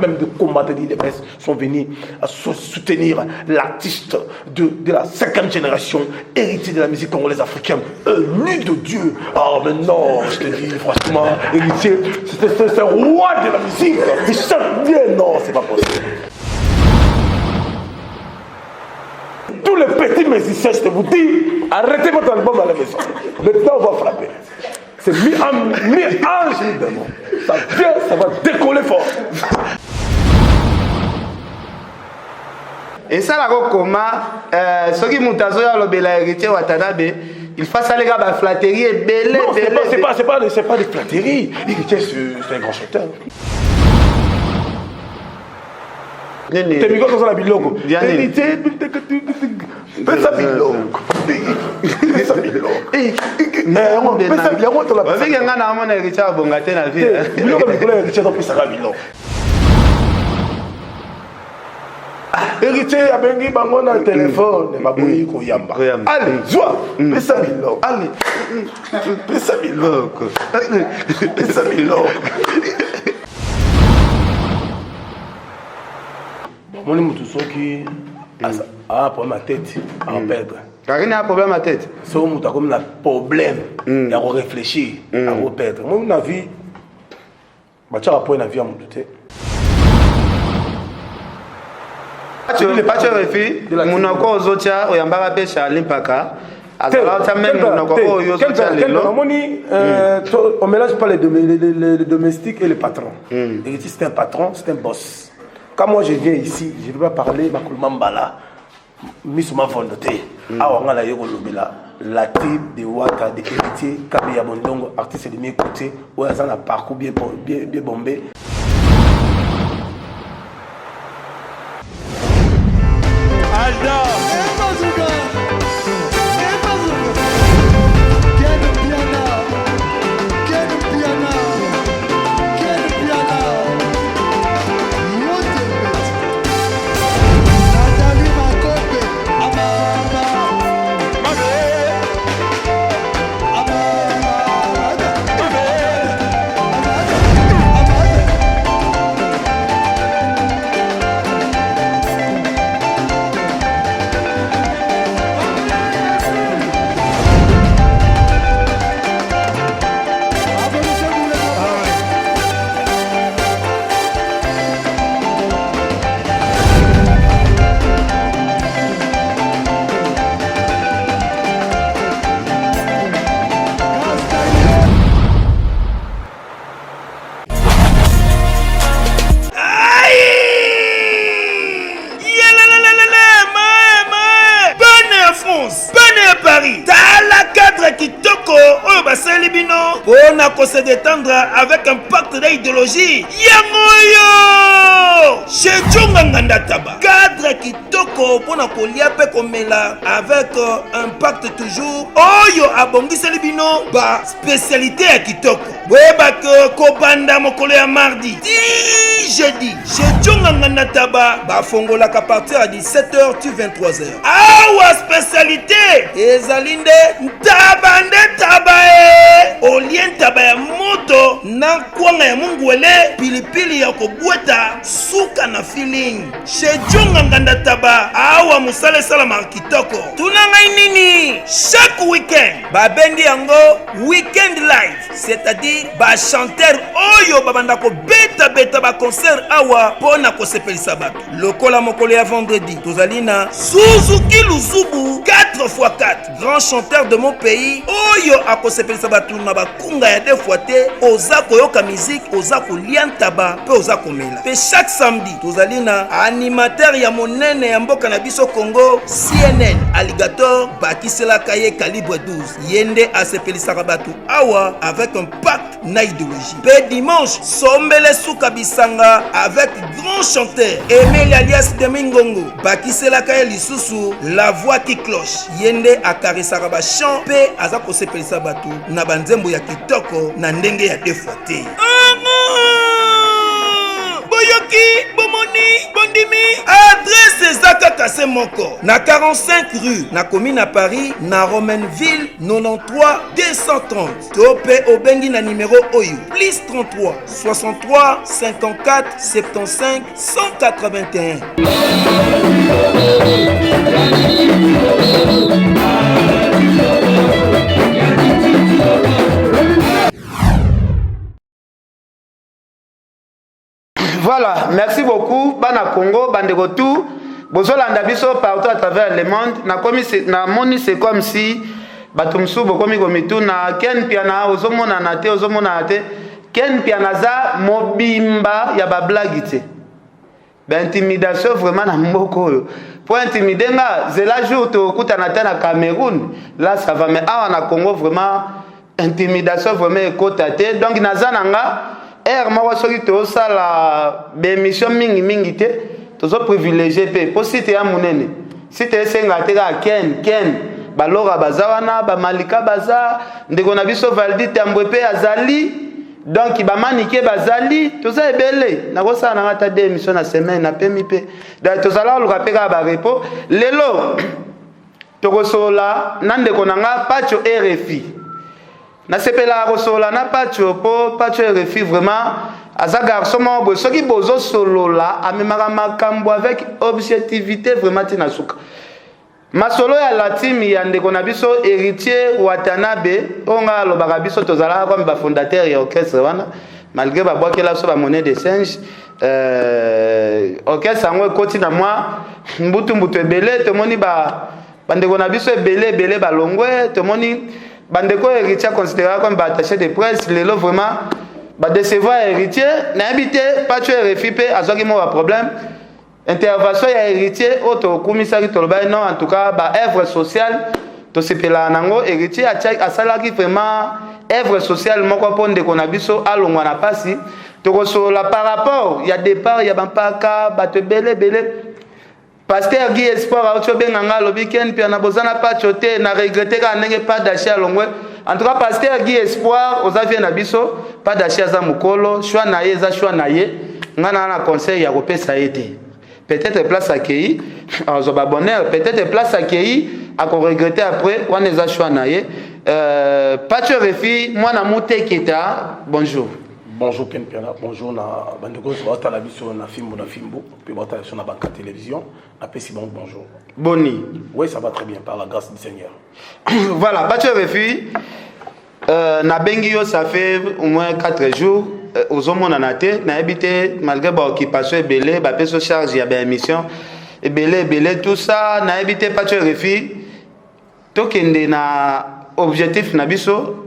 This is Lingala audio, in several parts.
Même de combattre les presse sont venus à soutenir l'artiste de la 5e génération, héritier de la musique congolaise africaine, lui de Dieu. Ah mais non, je te dis franchement, héritier, c'est roi de la musique. Il chante bien, non, c'est pas possible. Tous les petits musiciens, je te vous dis, arrêtez votre album à la maison. Le temps va frapper. C'est mi-ange, mi-démon. Ça vient, ça va décoller fort. Et ça, là, comment, ceux qui montent à l'obéla héritier Watanabe, il faut ça les gars, la flatterie est belle. Non, c'est pas des flatteries. Héritier, c'est un grand chanteur. T'es micro dans la biloko. Héritier, pesa biloko. Pesa biloko. Héritier a bengi bango na téléphone, baboyi koyamba. Allez, joie, pesa biloko. Allez, pesa biloko. Pesa biloko. Mon nom tout ce qui a problème à tête, à perdre. Car il y a un problème à tête. C'est un comme un problème, il y a réfléchir, à perdre. Moi, ma vie, je vais pas vie à mon douter. Pas de refus, mon encore aux autres, il y a un barapé à l'impaka. On mélange pas les domestiques et les patrons. C'est un patron, c'est un boss. Quand moi je viens ici, je ne vais pas parler ma Mambala, Miss ma volonté. La tribu de Ouattara, des héritiers, Kabeya Bondongo, artiste de mes côtés, où ils ont un parcours bien bombé. On a se détendre avec un pacte d'idéologie. Yangoyo! Chez Djonganganda Taba. Cadre kitoko pour na kolia pe komela avec un pacte toujours. Oyo abongi selibino ba spécialité à kitoko. Weba ko banda mokolo ya mardi. Jeudi. Chez Djonganganda Taba ba fongola ka partir à 17h tu 23h. Awa spécialité ezalinde tabande tabae. Olien taba ya moto na kwanga ya mungwele pilipili ya kobweta suka na feeling chez Djonganganda Taba awa musale sala markitoko tunanga nini chaque weekend babendi yango weekend live, c'est-à-dire ba chanteur oyo babanda ko beta ba concert awa pona ko sepelisa bato lokola mokolo ya vendredi tozalina Suzuki Luzubu 4x4 grand chanteur de mon pays oyo akosepelisa bato na bakunga ya fois te oza koyoka musique oza kolia ntaba pe oza komela pe chaque samedi tozalina animateur ya monene ya mboka na biso Congo CNN Alligator bakiselaka ye calibre 12 yende asepelisaka bato awa avec un pacte na idéologie pe dimanche sombele suka bisanga avec grand chanteur Emile alias Demingongo bakiselaka ye lisusu la voix qui cloche yende akarisaka ba chant pe aza kosepelisa bato na banzembo ya kitoko na ndenge ya defote boyoki bomoni bondi adresse ezaka kase moko na 45 rue na commune à Paris na Romainville 93 230 to pe obengi na numéro oyo plus 33 63 54 75 181. Voilà, merci beaucoup. Bana Congo, Bandeko tout. Bozolanda biso partout à travers le monde. Na moni c'est comme si batumsu bokomi gomitu na ken piana ozomona na te ozomona te ken piana za mobimba ya ba blague te. Ben intimidation vraiment na mboko. Pour intimider nga, c'est la jour to kutana na Cameroun. Là ça va, mais na Congo vraiment intimidation vraiment écotate. Donc nazananga moi soki to sala bémission mingi te tozo privilégié pe po site ya munene site esenga te ka ken balora bazawana ba malika baza ndeko na biso valdi tambwe pe azali donc ba manike bazali toza ebele na ko sala na ta démission na semaine na pemi pe da tozala luka pe ka ba repo lelo tokosola nandeko nanga pacho RFI na sepela kosola na pacho po pacho RFI vraiment aza garçon mo soki bozo solola amemaka makambo avec objectivité vraiment tina suka masolo ya la team ya ndeko na biso héritier Watanabe onga lobaka biso tozala comme ba fondateur ya orchestre wana malgré ba boakela so ba monnaie de singe orchestre ngo ekoti na moi mbutu ebele tomoni ba ndeko na biso ebele balongwe tomoni bandeko héritier considéré comme attaché de presse lelo vraiment ba décevoir héritier na habité pacho RFI pe azoki mo ba problème intervention ya héritier auto komisa ki toloba non en tout cas ba œuvre sociale to sepela nango héritier asalaki vraiment œuvre sociale moko ponde ko na biso alongwa na pasi to kosola par rapport ya départ ya bampaka bato belé Pasteur Guy Espoir a benga lobi ken pia na bozana pacho te na regretter ka ndenge pas d'achat longwe. En tout cas Pasteur Guy Espoir ozavie na biso pas d'achat za mukolo choix na ye za choix na ye ngana na conseil ya kopesa ete. Peut-être place accueilli azoba bonheur, peut-être place accueilli à qu'on regretter après on les a choix na ye. Pacho Refi moi na muteketa bonjour. Bonjour Ken Piana, bonjour na bandeko sur la biso na fimbo puis bata sur na banque télévision, après si bon bonjour. Boni. Oui, ça va très bien par la grâce du Seigneur. Voilà, Pacho Refi na bengi yo ça fait au moins 4 jours aux hommes na té na habité malgré ba occupation belé ba peso charge ya ba émission et belé tout ça na habité Pacho Refi tokende na objectif na biso.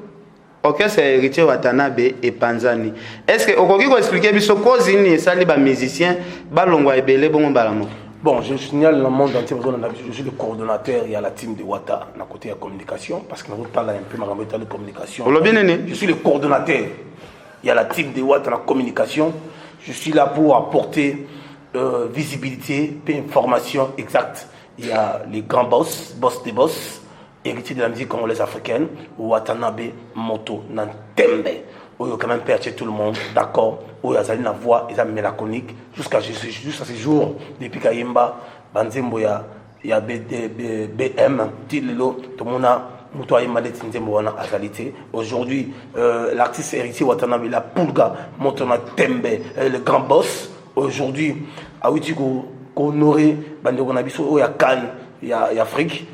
Ok, c'est héritier Watanabe et Panzani. Est-ce que vous pouvez expliquer biso cause ni sali ba musicien ba longwa ebele bon balamo. Bon, je signale le monde entier je suis le coordonnateur il y a la team de Wata na côté de communication parce que nous parle un peu de communication. Je suis le coordonnateur. Il y a la team de Wata la communication. Je suis là pour apporter visibilité et information exacte. Il y a les grands boss des boss. Héritier de la musique congolaise africaine, Watanabe Moto Nantembe, où il y a quand même perché tout le monde, d'accord, où il y a une voix, il y a mélancolique, jusqu'à ce jour, depuis Kayimba, Banzembo, il y a BM, Tilelo, tout le monde a aujourd'hui, l'artiste héritier Watanabe, la Pulga, Moto Nantembe, le grand boss, aujourd'hui, à Outiko, honoré, Bandeko Nabiso, où il y a Cannes, il y a Afrique.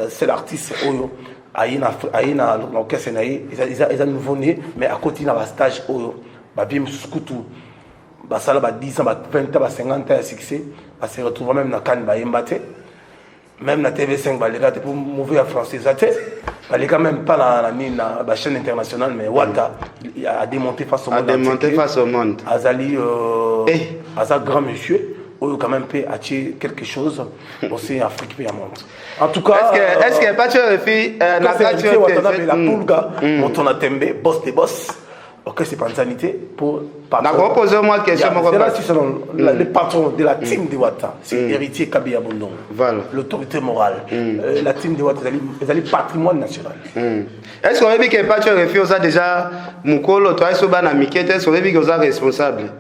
C'est l'artiste Oyo aina l'orchestre ils ont nouveau-né mais à côté dans stage Oyo babim skutu basala ba 10 ans ba 20 ans ba 50 ans à succès ba se retrouve même na Cannes ba yembate même na TV5 ba les gars pour mauvais français ça ba les gars même pas na la chaîne internationale mais Wata a démonté face au monde Azali Azal grand monsieur ou quand même peut attirer quelque chose aussi en Afrique et en monde. En tout cas, est-ce que Pacho Refi la Pulga, Moto Tembe, boss des boss, ok c'est pas une sanité pour d'accord, posez-moi question. Le patron de la team de Wata, c'est héritier Kabila Bondon. Voilà. L'autorité morale. La team de Wata, c'est le patrimoine national. Est-ce qu'on a vu que Pacho Refi a déjà Mukolo, toi et Soban Amikete, est-ce qu'on a vu que vous êtes responsable?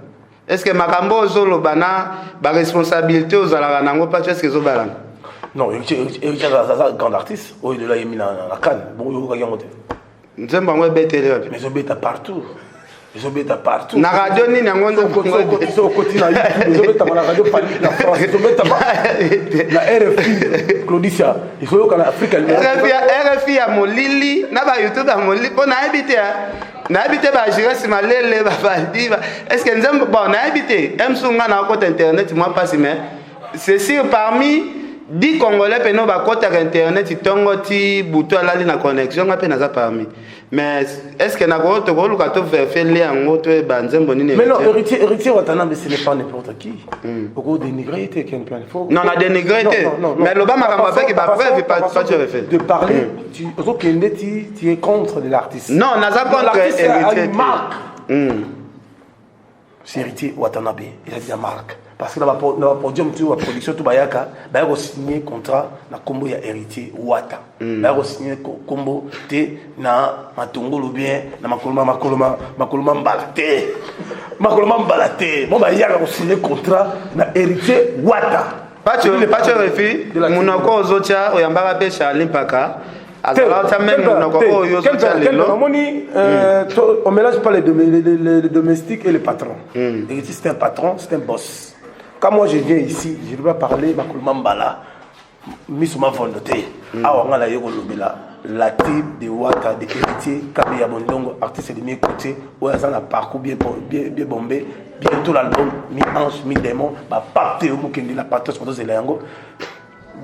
Est-ce que makambo ozolo bana ba responsabilité ozalaka nango pas est-ce que zobalanga? Non, héritier ça grand artiste. Oh, il est là il mis la canne. Bon, il y a monté. Nzemba ngwe betele wapi? Mais ils ont bêta partout. Ils ont bêta partout. Na radio ni nango ndo ils ont côté na YouTube, ils ont bêta la radio la France, ils ont bêta la RFI, Claudicia. Il faut qu'en Afrique RFI ya molili na ba YouTube ya molili po na habité na habité ba jirasi malele ba baldi. Est-ce que nzemba bon na habité emsunga na côté internet moi pas si mais c'est sûr parmi 10 Congolais peno ba côté internet tongo ti buto alali na connexion ngape naza parmi. Mais est-ce que na ko to ko luka to faire lien ngo to ba nzembo nini? Mais non, héritier Watana mais ce n'est pas n'importe qui. Beaucoup dénigré quelqu'un faut. Non, na dénigré mais le bas makambo avec ba preuve pas tu refait. De parler tu es contre de l'artiste. Non, naza contre héritier. C'est héritier Watanabe, il a dit la marque. Parce que dans le podium, tu vois, production, tu vas signer contrat na combo ya héritier Wata. Tu vas signer combo te na matongolo bien na makoloma mbalate. Makoloma mbalate. Bon bah il y a signer contrat na héritier Wata. Pas tu refi munoko ozotia oyambaka pe Charlie Mpaka. On mélange pas les domestiques et les patrons. Héritier c'est un patron, c'est un boss. Quand moi je viens ici, je ne vais pas parler Makulmambala, Misuma Volonté, Awangala Yogolobela, la type de Wata, de héritier, Kabeya Bondongo, artiste de mes côtés, où ils ont un parcours bien bombé, bientôt l'album, mi-ange, mi-démon, Pape Théo Moukendi, la patronne, c'est Zélango,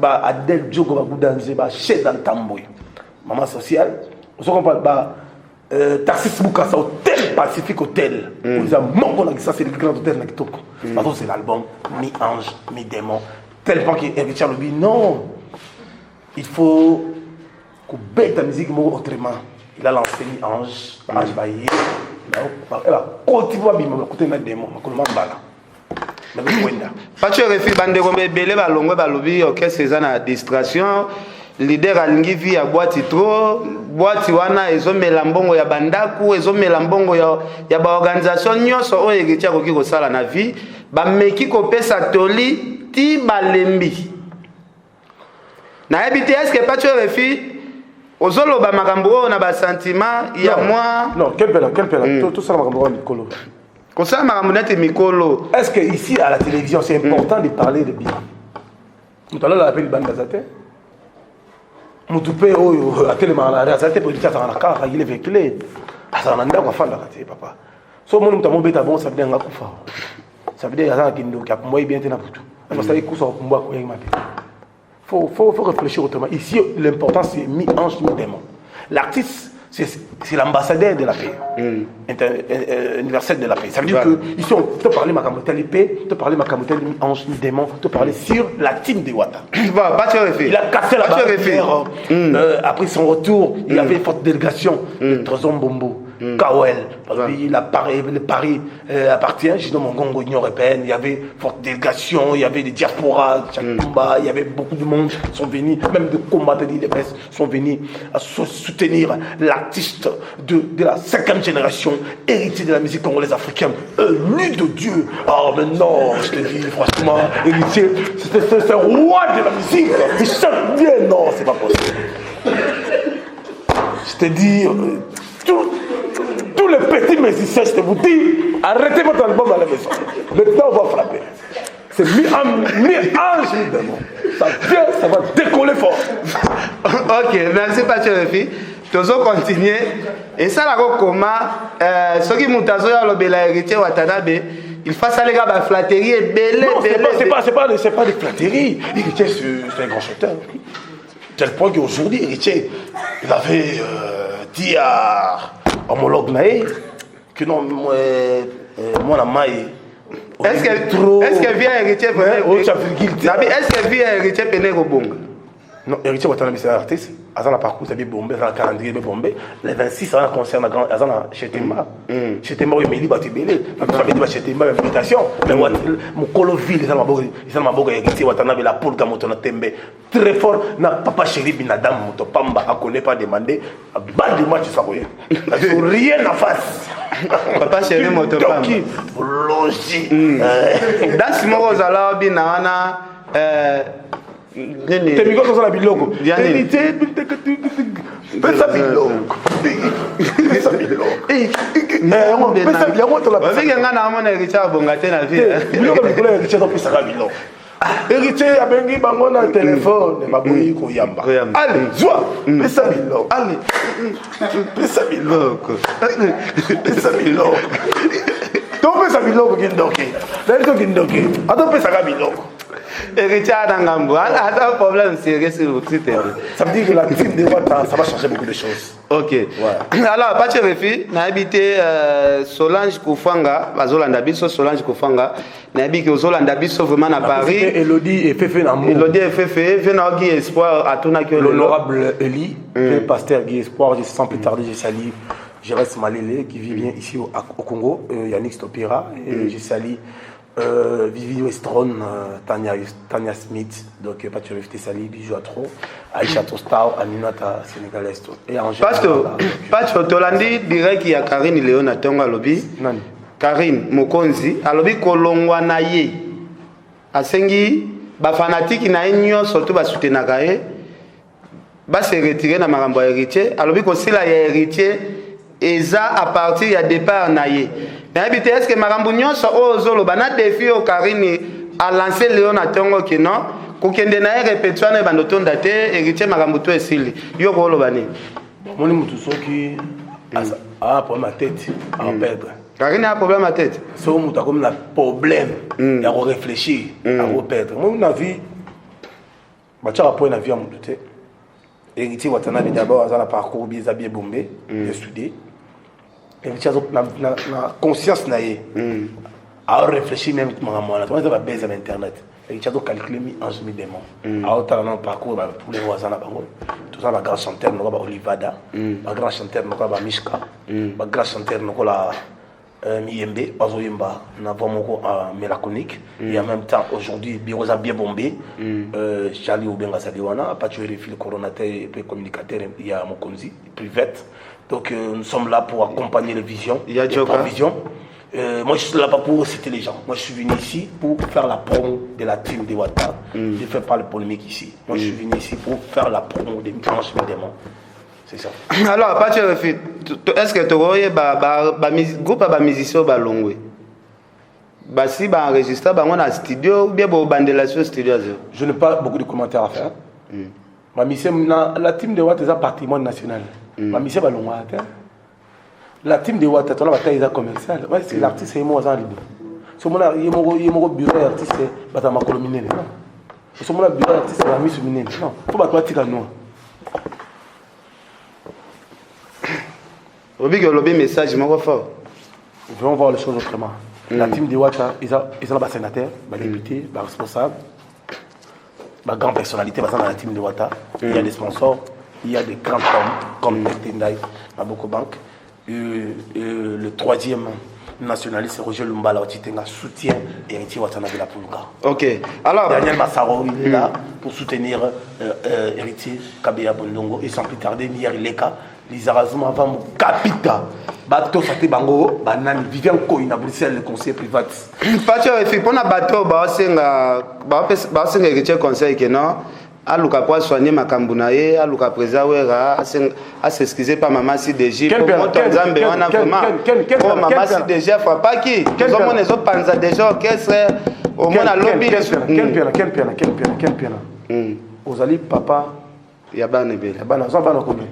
Adèle Djogo, Bagoudanze, chef dans le tambouille, maman sociale, on se comprend, Tarsis Boukassa, hôtel Pacifique Hôtel. Ils ont monté ça, c'est le grand hôtel. C'est l'album mi-ange, mi-démon. Tellement qu'il héritier Lobi, non. Il faut qu'on bête la musique autrement. Il a lancé mi-ange, ange baillé. Il va continuer à bimmer, côté de démon, pas tu refus Bandegombe Belé, Balongo, Balobi, ok, c'est ça, distraction. Leader alingi vi ya boîte trop boîte wana ezo melambongo ya bandaku ezo melambongo ya ba organisation nyonso o héritier ko ki ko sala na vie ba meki ko pesa toli ti balembi na habité est-ce que pas tu refi ozolo ba makambo na ba sentiment ya moi non quel pela tout ça makambo mikolo ko ça makambo nete mikolo est-ce que ici à la télévision c'est important de parler de bien tout à l'heure on appelle Bandazate Mutupe oyo atelema na réalité politique ça na car il est véhiculé ça na ndako afanda kati papa so mon mutamu beta bon ça veut dire ngakufa ça veut dire ya za kindo kia kumwa bien tena putu parce que ça ikusa kumwa ko yema faut réfléchir autrement ici l'important c'est mi-ange mi-démon l'artiste c'est l'ambassadeur de la paix universel de la paix ça veut dire que ici on te parler makamoteli paix te parler makamoteli mi-ange mi-démon te parler sur la team de Wata il a cassé la barrière après son retour il avait une forte délégation de Trésor Mbombo Kawel, le Paris appartient, je mon Congo Union européenne, il y avait forte délégation, il y avait des diasporas, il y avait beaucoup de monde qui sont venus, même de combattants de l'IPS sont venus à soutenir l'artiste de la 5e génération, héritier de la musique congolaise africaine, élu de Dieu. Oh mais non, je te dis franchement, héritier, c'est un roi de la musique, il chante bien, non, c'est pas possible. Je te dis, tous les petits musiciens, je te vous dis, arrêtez votre album à la maison. Maintenant, on va frapper. C'est mi-ange, mi-démon. Ça va décoller fort. Ok, merci Pacherefi. Nous allons continuer. Et ça, là, comment, ceux qui m'ont dit la héritier Watanabe, il faut ça les gars, la flatterie est belle. Non, c'est pas des flatteries. Héritier, c'est un grand chanteur. Tel point qu'aujourd'hui, héritier, il avait dit à homologue naé que non, moi la maille. Est-ce que vient héritier Est-ce que vient héritier Péné Robonga? Non, héritier Watanabe, c'est un artiste. Azana parcours, ça bien bombé, ça calendrier bien bombé. Les 26, ça concerne Azana chez Temba. Chez Temba, il me dit, tu belé. Ça veut dire chez Temba, invitation. Mais mon colo ville, ça m'a beaucoup hérité, Watana, la poule, Kamotona Tembe. Très fort, n'a papa chéri, Binadam, Motopamba, a connaît pas demandé. Bas de match, ça voyait. Rien à face. Papa chéri, Motopamba. Logi. Dans ce moment, Zala, Binana, T'es micro comme ça la biloko. Vérité, pesa biloko. Pesa biloko. Mais on pesa biloko la pesa. Avec un homme héritier bongaté na vie. Biloko biloko héritier donc pesa biloko. Héritier abengi bango na téléphone, maboyi ko yamba. Allez, joie. Pesa biloko. Allez. Pesa biloko. Pesa biloko. Donc pesa biloko kindoki. Lento kindoki. Ado pesa biloko. Richard Angambo, un problème sérieux sur le site. Ça veut dire que la team de Wata, ça va changer beaucoup de choses. Ok. Ouais. Alors, pas de refi, n'a habité Solange Koufanga, Bazolandabiso, Solange Koufanga, n'a habité Zolandabiso vraiment à Paris. Elodie et Fefe Namou. Elodie et Fefe, vient Guy Espoir à Tonakio. L'honorable Eli, le pasteur Guy Espoir, sans plus tarder, j'ai sali Jérès Malélé qui vit bien ici au Congo, Yannick Stopira, et j'ai sali. Vivi Westron, Tania Smith, donc Patrick Tessali, Bijou Atro, Aïcha Tostao, Aminata Sénégalaise. Et en général. Patrick Tolandi dirait qu'il y a Karine Léon à Tonga Lobby. Karine Mokonzi, à Lobby Kolongwa Naye. À Sengi, fanatique na union surtout ba soutenir Gaé. Ba se retirer na marambo héritier. À Lobby Kosila ya héritier. Et ça à partir il y a départ Naye. Mais est-ce que Marambunion soit au Zolo, bana défi au Karine a lancé Léon à Tongo qui non, qu'aucun de naïs répétuant et bandoton daté, héritier Marambuto et Sili. Yo Rolo Bani. Mon moutousson qui a un problème à tête, à perdre. Karine a un problème à tête. C'est un mouton comme un problème, à réfléchir, à perdre. Moi, on a vu, tu as un point de vie à mon douté. Héritier Watanabe d'abord, dans le parcours, bien habillé bombé, bien soudé. Et la conscience naïe à réfléchir même à moi là tu vas baisser internet et tu as calculé mi en mi démon à autant dans parcours pour les voisins là bango tout ça va grand chanteur no ba Olivada ba grand chanteur no ba Mishka ba grand chanteur no la Miyembe bazoyemba na vraiment mélancolique et en même temps aujourd'hui biroza bien bombé Charlie Obenga Sadiwana pas tuer les fils coronateur et communicateur il y a Mokonzi private. Donc nous sommes là pour accompagner les visions. Il y a vision. Moi je suis là pas pour citer les gens. Moi je suis venu ici pour faire la promo de la team de Wata. Je ne fais pas le polémique ici. Moi je suis venu ici pour faire la promo des tranches des démons. C'est ça. Alors, est-ce que tu vois un groupe de musiciens balongwe? Si on enregistre dans un studio ou bien un studio? Je n'ai pas beaucoup de commentaires à faire. La team de Wata est un patrimoine national. La team de Wata est un bataille commerciale. C'est l'artiste et moi en libre. Si on a un bureau d'artiste, c'est un colomine. Si on a un bureau d'artiste, c'est un miss mine. Non, il faut pas que tu aies nous. Le message est fort. Nous allons voir les choses autrement. La team de Wata, ils ont des sénateurs, des députés, des responsables, des grandes personnalités dans la team de Wata. Il y a des sponsors, il y a des grands hommes comme Tendai, Maboko Bank. Le troisième nationaliste, Roger Lumbala, Otitenga, soutient Héritier Watanabe la Punga. Ok. Alors, Daniel Massaro, il est là pour soutenir Héritier Kabea Bondongo. Et sans plus tarder, Nier Leka, Lizarazuma avant Capita. Bateau Sate Bango, Banane, Vivian Koina, Bruxelles, le conseil privé. Patio, et puis pour un bateau, Héritier conseil que non. Aluka kwa soigner makambunaye aluka prezawera à s'excuser par maman si déjà pour monter nzambe wana vraiment oh maman si déjà faut pas qui nous avons les autres panza déjà orchestre au moins à lobby quel piano Ozali papa ya bana bele ya bana combien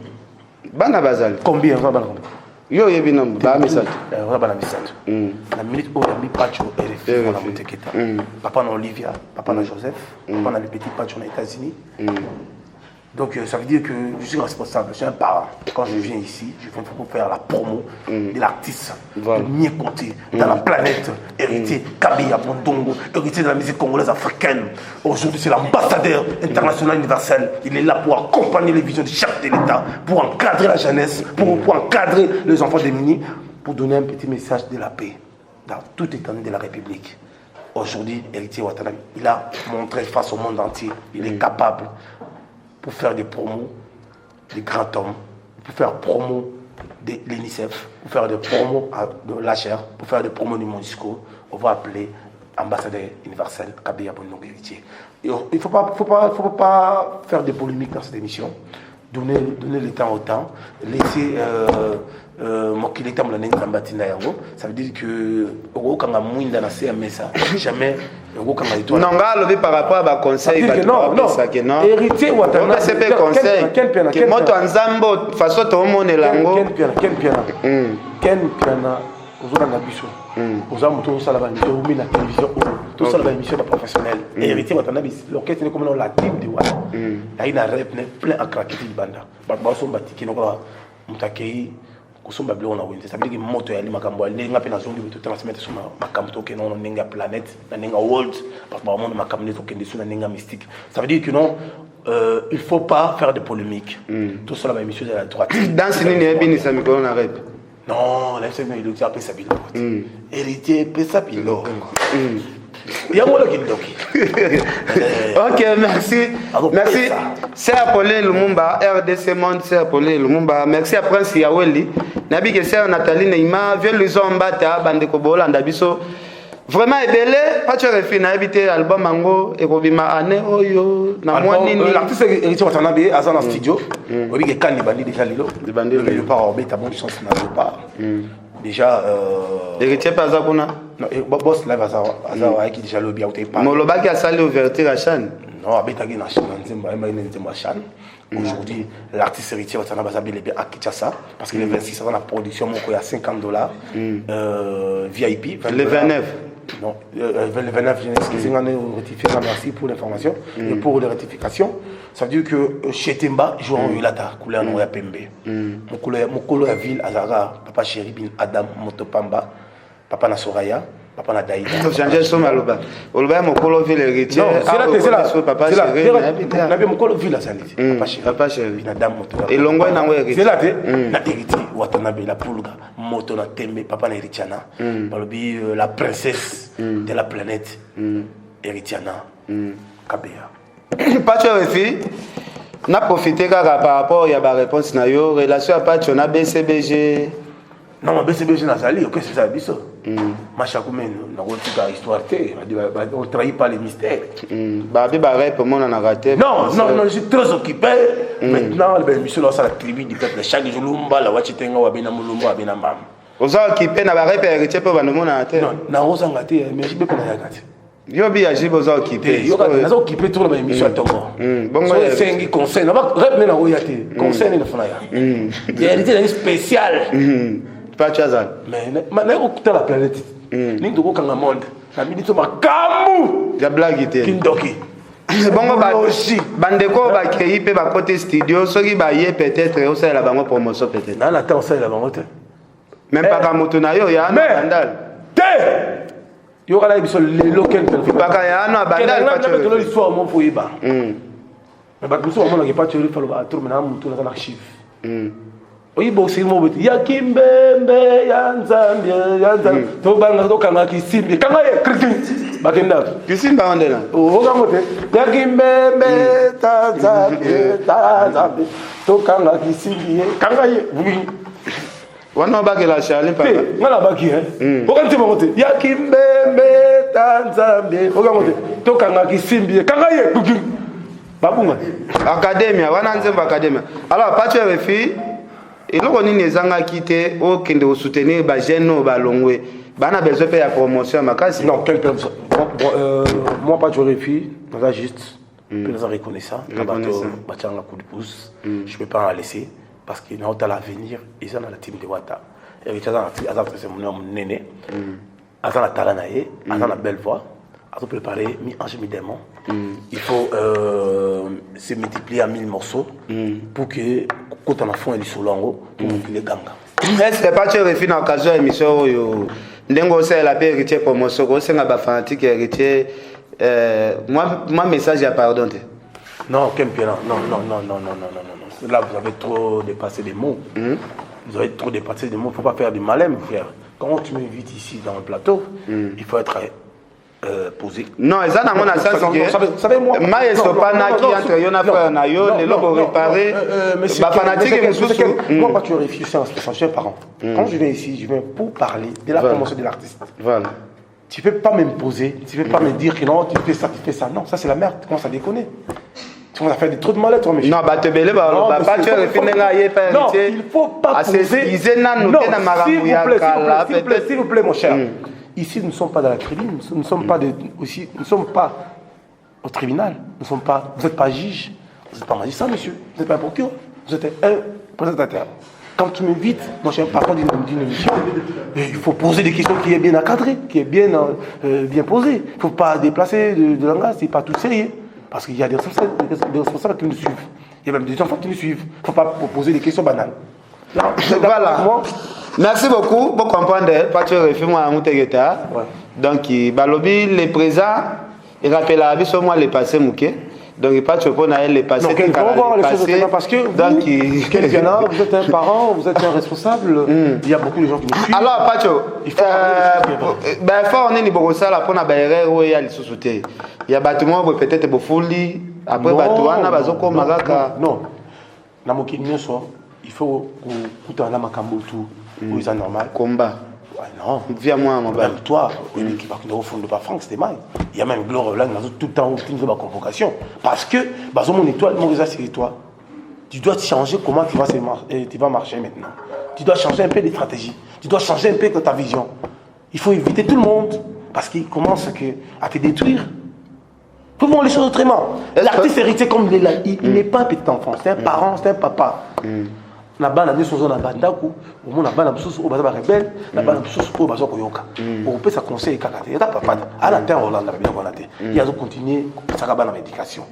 bana bazali combien bana combien yo yebi nom ba misatu bana misatu la minute où mi Pacho et refait la Monteketa papa na Olivia papa na Joseph papa na le petit Pacho aux États-Unis Donc ça veut dire que je suis responsable, je suis un parent. Quand je viens ici, je viens pour faire la promo de l'artiste, de mieux compter dans la planète, héritier Kabila Bondongo, héritier de la musique congolaise africaine. Aujourd'hui, c'est l'ambassadeur international universel. Il est là pour accompagner les visions de chef de l'État, pour encadrer la jeunesse, pour encadrer les enfants démunis, pour donner un petit message de la paix dans toute étendue de la République. Aujourd'hui, héritier Watanabe, il a montré face au monde entier, il est capable pour faire des promos des grands hommes, pour faire promo de l'UNICEF, pour faire des promos de l'HR, pour faire des promos du MONUSCO. On va appeler ambassadeur universel Kabila Bondongo héritier. Il ne faut pas faire de polémiques dans cette émission. Donner le temps au temps, laisser ça veut dire que jamais non par rapport à conseil non héritier Watanabe c'est pas conseil que moto nzambo façon to mone lango ken piana ozona biso oza moto osala ba émission na télévision tout ça la émission professionnelle héritier Watanabe l'orchestre comme la team de Wata il a rep plein à craquer banda ba so batiki no ko mutakei kusomba bilo na wenze ça veut dire que moto ya limakambo ya nenga pe na zongi to transmettre sur makambo to ke non nenga planète na nenga world parce que ba monde makambo to kende sur na nenga mystique ça veut dire que non il faut pas faire de polémique tout ça la émission de la droite dans ce nini ebini sa mikolo na rep non là c'est mais il a pesa bilo héritier pesa bilo Ok, merci. C'est Apolline Lumumba, RDC Monde, c'est Apolline Lumumba. Merci à Prince Yaweli. Nabi que c'est Nathalie Neymar, vieux les hommes bata, bande kobola, ndabiso. Vraiment belé, pas tu refais na habité album mango et kobima année oyo na moi nini. L'artiste héritier Watanabe à dans studio. Obi que quand il bandi déjà lilo. Il bandi le pas orbite bonne chance na pas. Déjà héritier pas ça kuna non boss live aza qui déjà lobby auté pas moloba qui a salé ouverture à Chan non abetaki na Chan nzemba nzemba Chan aujourd'hui l'artiste héritier Watanabe Baza bien à Kinshasa parce que le 26 ans la production moko ya $50 VIP le 29 non le 29 je rectifier merci pour l'information et pour les rectifications ça veut dire que chez Temba joue en Ulata couleur noir pembe mokolo ya ville azara papa chéri bin Adam Motopamba papa na Soraya papa na Daïda changer son maloba oloba mokolo ville héritier c'est là papa chéri na bien mokolo ville azali papa chéri bin Adam Motopamba et longo na ngo héritier c'est là na héritier Watanabe la pulga moto na tembe papa na héritiana balobi la princesse de la planète héritiana Kabea pas tu refi n'a profité par rapport il y a ba réponse na yo relation à pas tu na BCBG non BCBG na zali OK c'est ça biso macha kumen na rotika histoire té on trahit pas les mystères ba rep mon na raté non je suis très occupé maintenant le émission là ça la tribu du peuple chaque jour lumba la wachitenga wa bina mulumba wa bina mama oza occupé na ba rep héritier pe ba no mona té non na osanga té mais je peux pas ya gati yobi ya jibo za occupé yo na occupé tout la émission à tongo bongo c'est un conseil na ba rep na oya té conseil na fona ya héritier spécial pas chazal mais na okuta la planète ni ndoko kanga monde na minito makamu ya blague té kindoki bongo ba aussi bandeko ba créer pe ba côté studio soki ba yé peut-être au ça la bango promotion peut-être na la temps ça la bango té même pas ka moto na yo ya na bandal té yo kala biso le local pas ka ya na bandal pas tu veux l'histoire mon pour iba mais ba biso on na pas tu veux faire ba tour maintenant moto na archive oui bon c'est mon petit ya kimbembe ya nzambie to banga to kanga kisimbi kanga ye kriki bakenda kisimba ondela o kango te ya kimbembe ta nzambie to kanga kisimbi kanga ye wana baki la chali papa ngala baki o kanti mo te ya kimbembe ta nzambie o kango te to kanga kisimbi kanga ye kriki babunga academia wana nzemba academia alors pas tu es fille eloko nini ezangaki te okende osoutenir bagene balongwe bana besoin de la promotion makasi non quelle personne moi pas tu refus on juste plus reconnaissant batanga coup de pouce je peux pas en laisser parce qu'il y a l'avenir ils sont dans la team de Wata et ils sont c'est mon néné azana talanaye azana belle voix à tout préparer, mi-ange, mi-démon. Il faut se multiplier à 1000 morceaux pour que quand on a fond et du solongo, pour multiplier ganga. Est-ce que pas tu refais dans l'occasion émission Ndengo c'est la paix héritier promotion, c'est un fanatique héritier. Moi message à pardon. Non, non. Là, vous avez trop dépassé des mots. Vous avez trop dépassé des mots. Il ne faut pas faire du malin, mon frère. Quand tu m'invites ici dans le plateau, il faut être posé. Non, ça dans mon sens que savez-moi. Maïs Sopana qui entre Yona frère Nayo, les lobes réparés. Ma fanatique est moi, quand tu réfléchis, je suis un parent. Quand je viens ici, je viens pour parler de la promotion de l'artiste. Voilà. Tu ne peux pas m'imposer, tu ne peux pas me dire que non, tu fais ça. Non, ça c'est la merde. Tu commences à déconner. Tu commences à faire des trous de malade, toi, monsieur. Non, bah te belé, bah tu es refini là, il ne faut pas poser. S'il vous plaît, mon cher. Ici, nous ne sommes pas dans la tribune, nous ne sommes pas au tribunal, vous n'êtes pas juge, vous n'êtes pas magistrat, monsieur, vous n'êtes pas un procureur, vous êtes un présentateur. Quand tu m'invites, moi je suis un patron d'une émission, il faut poser des questions qui est bien encadrées, qui est bien posées. Il ne faut pas déplacer de langage, ce n'est pas tout sérieux. Parce qu'il y a des responsables qui nous suivent. Il y a même des enfants qui nous suivent. Il ne faut pas poser des questions banales. Voilà. Merci beaucoup. Pour comprendre, pas tu refais moi à Moutegeta. Donc, Balobi, les présents, il rappelle à Abisso, moi, les passés mouqués. Donc, il pas tu peux les passer. Donc, il faut voir les choses autrement parce que vous, quelqu'un, vous êtes un parent, vous êtes un responsable. Il y a beaucoup de gens qui nous suivent. Alors, Pacho, il faut on est niveau ça là pour na baerre où il y a les sous-soutés. Il y a bâtiment peut-être bofouli après batuana bazoko magaka. Non. Na mokini so, il faut que na makambo tout. Oui, c'est normal. Combat. Non, viens moi mon même toi, une équipe qui ne fonde pas Franck, c'était mal. Il y a même Gloire là, tout le temps où tu nous as convocation. Parce que, mon étoile, mon réseau c'est toi. Tu dois changer comment tu vas marcher maintenant. Tu dois changer un peu de stratégie. Tu dois changer un peu ta vision. Il faut éviter tout le monde parce qu'il commence à te détruire. Il faut voir les choses autrement. L'artiste héritier comme il est là, il n'est pas un petit enfant, c'est un parent, c'est un papa. Na bana biso zo na bandaku omo na bana biso o baza ba rebelle na bana biso o baza koyoka o peut ça conseil kakate ta papa à la terre Hollande bien connaté il y a de continuer ça ka bana médication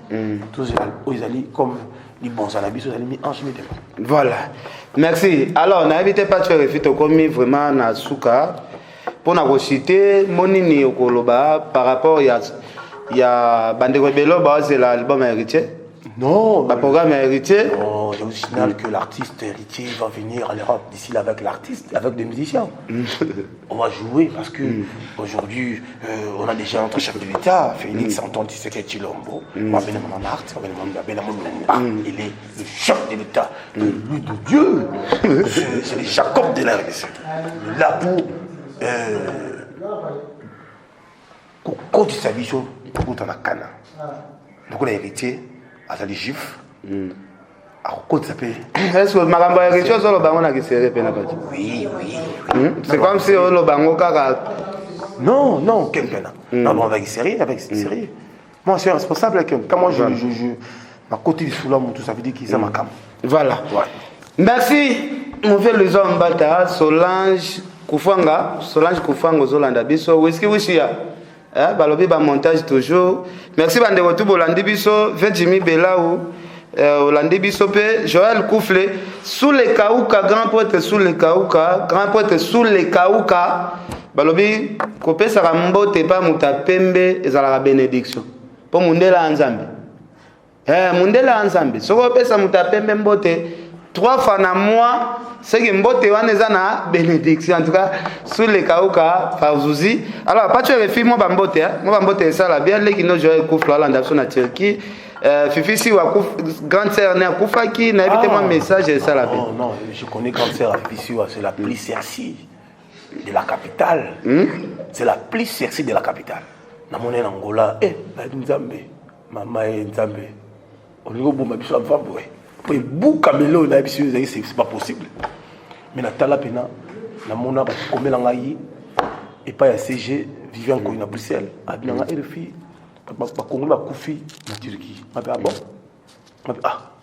tous ils allaient comme les bons à la biso ils mis ange médecin. Voilà, merci. Alors on a évité pas de faire fito comme vraiment na suka pour na reciter monini okoloba par rapport il y a bande rebello ba c'est l'album héritier. Non, le programme héritier. Non, je vous signale que l'artiste héritier va venir à l'Europe d'ici là avec l'artiste, avec des musiciens. On va jouer parce que aujourd'hui, on a déjà entre chef de l'État, Félix Antoine Tshisekedi Tshilombo, il est le chef de l'État, l'élu de Dieu. C'est le Jacob de la RDC. Là pour quand il s'habille sur le Cana, donc l'héritier. Azali juif. Alors, s'appelle. Est-ce que Maramba héritier sur le bango n'a qui serré penapati? Oui. C'est comme si le bango kaka. Non, quelqu'un. Non, avec série. Moi, je suis responsable. Quand moi, ma côté du Soulam, tout ça veut dire qu'ils ont ma cam. Voilà. Merci, mon frère les hommes Bata, Solange Koufanga, Zolanda Biso, Whisky Wishia. Balobi ba montage toujours. Merci bande retour Bolandi Biso, Jimmy Belaou, Olandi Biso pe Joël Koufle, sous les Kaouka, grand prêtre sous les Kaouka, Balobi kopé sa mbote pa muta pembe ezala bénédiction. Po mundela nzambe. Mundela nzambe. Soko pesa muta pembe mbote 3 fois na mois. C'est que mbote wana ezana bénédiction en tout cas sous les Kaouka Faouzi. Alors pas tu les filles moi bambote ça la bien les qui nous jouer Koufla Hollande sur la Turquie. Fifi si wa grande sœur na Koufaki na évité mon message et ça la bien. Non, je connais grande sœur Fifi c'est la plus sexy de la capitale. C'est la plus sexy de la capitale. Na mon Angola Nzambe maman Nzambe. On lui bomba biso avant pour bouka melo na biso c'est pas possible. Mais na tala pena na mona ba komela ngai et pas ya CG vivant ko na Bruxelles abinanga RFI ba kongo ba kufi na Turquie. Bon.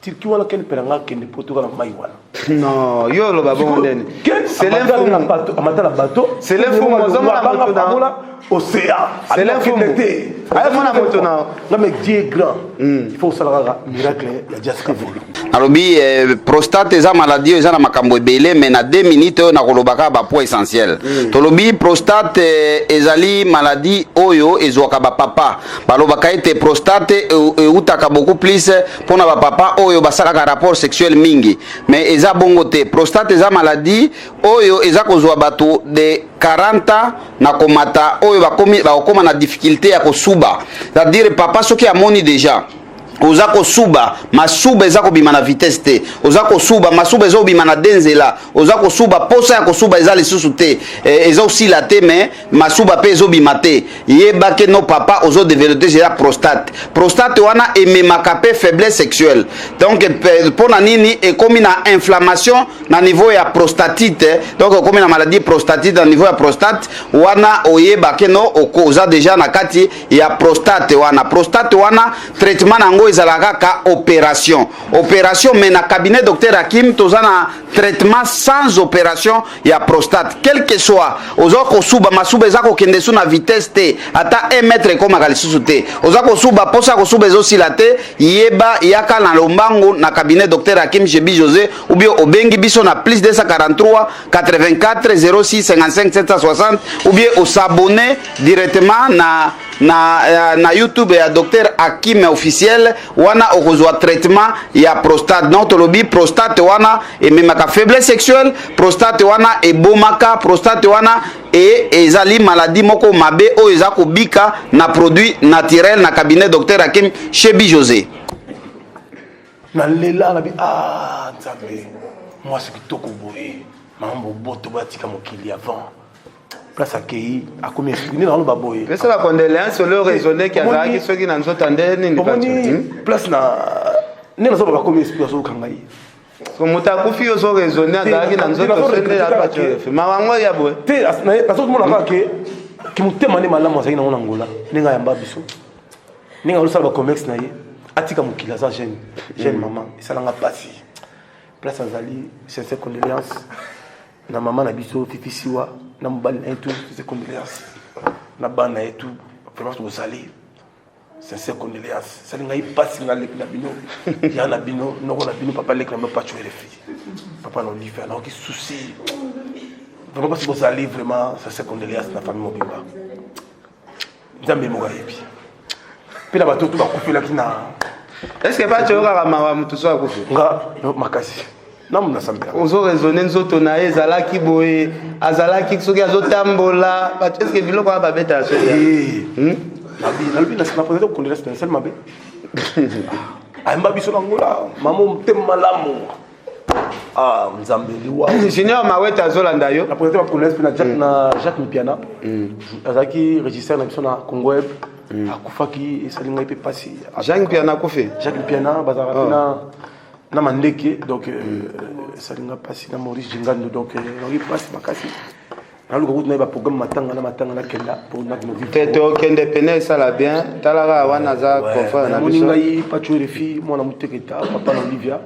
Turquie wala ken peranga ken de poto kana mai wala. Non, yo lo babon ndeni. C'est l'info na bateau, amata na bateau. C'est l'info mo zoma moto na océan. C'est l'info mo. Ay mona moto na. Na mais Dieu est grand. Il faut salara miracle ya Jessica Volu. Alobi prostate eza maladie eza na makambo ebele mais na 2 minutes na kolobaka ba point essentiel. Tolobi prostate ezali maladie oyo ezwaka ba papa. Balobaka ete prostate utaka beaucoup plus pona ba papa oyo basalaka rapport sexuel mingi. Mais eza bongo te. Prostate eza maladie oyo eza kozwa bato de 40 na komata oyo bakoma na difficulté ya kosuba. C'est-à-dire papa soki amoni déjà oza kosuba masuba eza kobima na vitesse te oza kosuba masuba eza kobima na denzela oza kosuba posa ya kosuba eza lisusu te eza osila te mais masuba pe ezobima te yeba ke no papa ozo développer déjà prostate wana ememaka pe faiblesse sexuelle donc pona nini ekomi na inflammation na niveau ya prostatite donc ekomi na maladie prostatite na niveau ya prostate wana oyeba ke no oza déjà na kati ya prostate wana traitement nango ezalaka ka opération mais na cabinet docteur Hakim tozana traitement sans opération ya prostate quel que soit ozo kosuba masuba eza kokende su na vitesse te ata 1 mètre ekomaka lisusu te oza kosuba posa kosuba ezosila te yeba yaka na lombango na cabinet docteur Hakim Shebi José ou bien obengi biso na plus 243 84 06 55 760 ou bien s'abonner directement na YouTube ya docteur Hakim officiel wana okozwa traitement ya prostate non tolobi prostate wana ememaka faiblesse sexuelle prostate wana ebomaka prostate wana ezali maladie moko mabe oyo eza kobika na produit naturel na cabinet docteur Hakim Shebi José na lela na bi nzambe moi c'est kitoko boye mambo boto batika mokili avant place accueilli a comme expliqué dans le baboye mais c'est la condoléance sur le raisonner qui a zaki ceux qui n'en sont tendés ni pas place na ne na so ba comme expliquer so kangai comme muta kufi yo so raisonner zaki n'en sont tendés ya pas tu mawango ya boye te parce que mon aka ki mutema ne malamu azaki na ngona ngola ninga yamba biso ninga lo sala ba comex na ye atika mukila za jeune maman isalanga pasi place azali sincère condoléance na maman na biso fifisiwa na mobali na yetu c'est condoléance na bana yetu vraiment tozali sincère condoléance sali ngai pasi na lek na bino ya na bino noko na bino papa lek na pas tuer les filles papa na olive alors qui souci vraiment parce que tozali vraiment sincère condoléance na famille mobimba nzambe mo gayebi pela bato tu bakufela kina est-ce que pas tu aura mawa mutu so akufi nga makasi namna sambela ozo raisonner nzoto na ezalaki boye azalaki soki azotambola est-ce que biloko ba beta so nabi na poser condoléance na sel mabe ayamba biso ngola mamo temalamu nzambe liwa junior maweta azolanda yo na poser condoléance na Jacques Mpiana azaki régisseur na biso na Congo Web akufaki esalinga ipe pasi Jacques Mpiana kufi Jacques Mpiana bazara na mandeke donc salinga pasi na Maurice Jingando donc ngi pasi makasi na luko kuna ba programme matanga na kenda pour na vivre tete okende pene sala bien talaka wana za confort na biso ngai pacho refi mwana muteketa papa na Olivia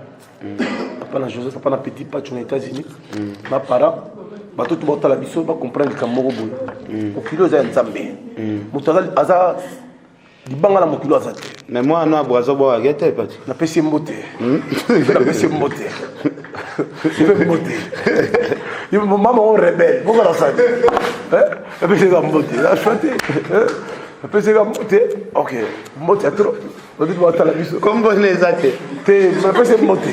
papa na Joseph papa na petit pacho na États-Unis ma para bato tu bota la biso ba comprendre kamoko boy okilo za nzambe mutagal aza libanga la mokilo azate mais moi no abwazo bo agete pati na pesi mbote na pesi mbote yo mama on rebelle pourquoi la ça na pesi mbote la chanter na pesi mbote OK mbote atro on dit ba tala biso comme bon les ate te na pesi mbote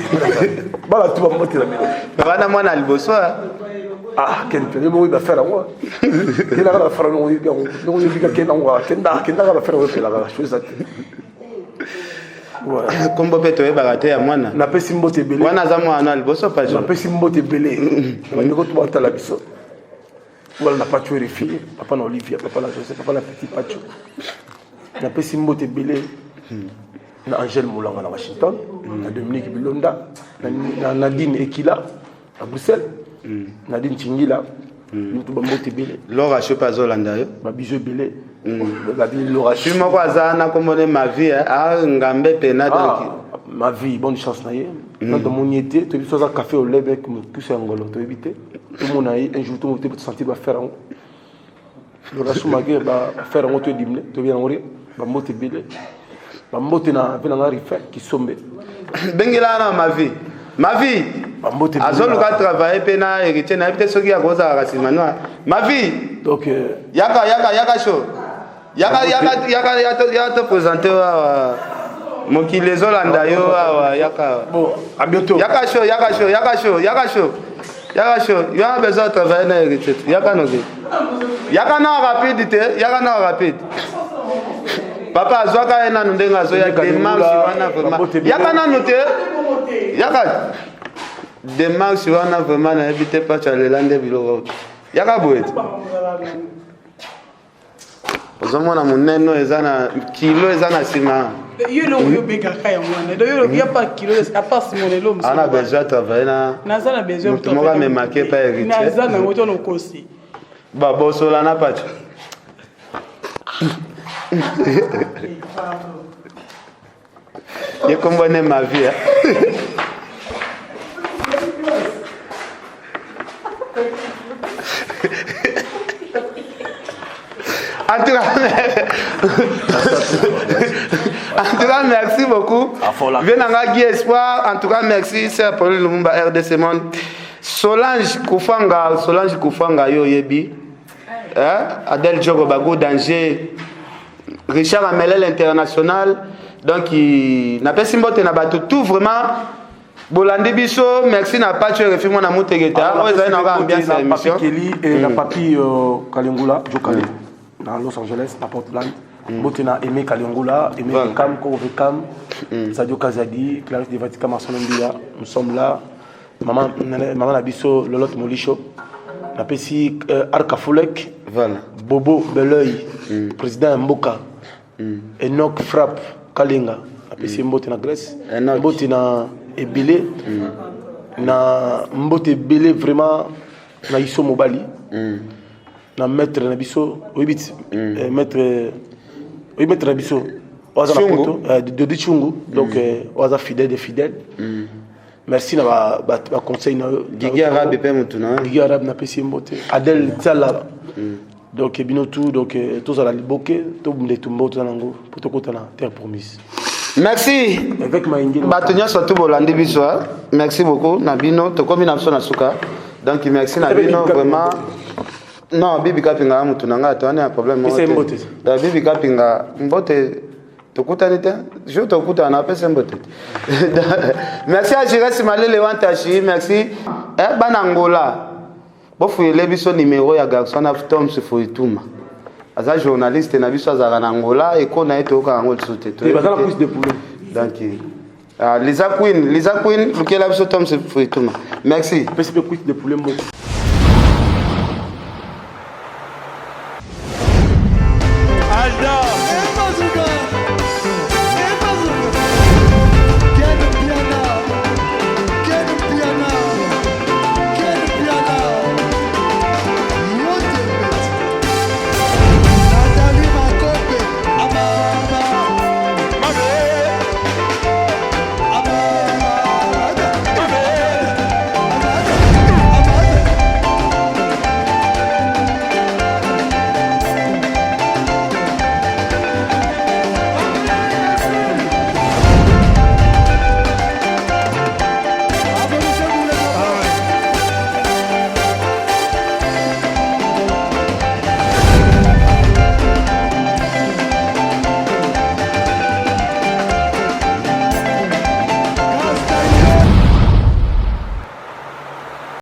bala tu ba mbote la mino bana mwana liboso ken te mo ba faire moi il a la faire no yo no yo diga ken ngwa ken da la faire o pela la chose ate kombo peto e bagate ya mwana na pesi mbote belé wana za mwana liboso pa na pesi mbote belé ndeko tu ba tala biso wala na pacho refi papa na Olivia papa na Joseph papa na petit pacho na pesi mbote belé na Angel Moulanga na Washington na Dominique Bilonda na Nadine Ekila à Bruxelles Nadine Chingila mutu bambote belé Laura Chopa Zolanda yo ba biso belé Nadine Laura tu moko azana komone ma vie ngambe pena donc ma vie, bonne chance. Dans mon été, tu as un café au lait avec tout ça en Angolo. Tu as évité. Tout le monde a un jour, tout le monde peut sentir faire un. Le reste, tu vas faire un autre dîner. Tu viens en rire. Tu vas monter belé. Tu vas monter dans un riffet qui sombe. Bengila ma vie. Ma vie. Azoluka travailler pena héritier na peut-être ce qui a causé à racisme. Ma vie. Donc yaka show. Yaka te présenter Moki les Hollandais yaka. Bon, à bientôt. Yaka show. Il y a besoin de travailler dans héritier. Yaka na rapide. Papa Zwaka ena ndenga zo ya démarche wana vraiment. Yaka na noter. Yaka démarche wana vraiment na habité pas chalelande biloko. Yaka boet. Ozomona muneno ezana kilo ezana sima. Yo yo bega kaya mwana. Yo ya pas kilo à part simonelo mso. Ana besoin travailler na. Nazana besoin de travailler. Mutumoga me marquer pas héritier. Nazana moto no kosi. Ba bosola na pacha. Je comprends ma vie. En tout cas, merci beaucoup. Venanga Guy Espoir. En tout cas, merci. C'est pour le Lumumba RDC Monde. Solange Koufanga yo yebi. Adèle Diogo Bago Danger. Richard Amelel International. Donc, n'a pas si mbote na bato tout vraiment. Bolandi biso, merci na pas tu refais mon amour tegeta. On va na ambiance à l'émission. Kelly et la papi Kalingula, Jokale dans Los Angeles, à Portland. Mbote na Aimé Kalingula, Aimé Kam, Kovekam, Sadio Kazadi, Clarisse de Vatican Marsonombia. Nous sommes là. Maman na biso Lolot Molicho. Na pesi Arka Foulek. Voilà. Bobo Beleuil, président Mboka. Enoch Frappe Kalinga. Apesi mbote na Grèce. Mbote na Ebele. Na mbote Ebele vraiment na Iso Mobali. Na maître na biso oibit maître na biso oza na poto de Chungu donc oza fidèle des fidèles. Merci na ba conseil na Gigi Arabe pe mutuna. Gigi Arabe na pesi mbote Adel Tsala. Donc binotu donc tous à la liboke to bumle tumbo to nango poto kota na terre promise. Merci. Avec Maingé. Batonya surtout bolandi biso. Merci beaucoup Nabino to komi na na suka. Donc merci Nabino vraiment. Non, Bibi Kapinga mutunanga to un problème. C'est mbote. Da Bibi Kapinga mbote to kutanite. Je te kuta na pesa mbote. Merci à Jires Malele Wantashi, merci. Banangola. Bofu lebiso numéro ya garçon na Tom Sifoituma. Aza journaliste na biso azaka na Angola et ko na eto ka ngol sote to. Bazala plus de poulet. Donc Lisa Queen, Lukela biso Tom Sifoituma. Merci. Plus de poulet.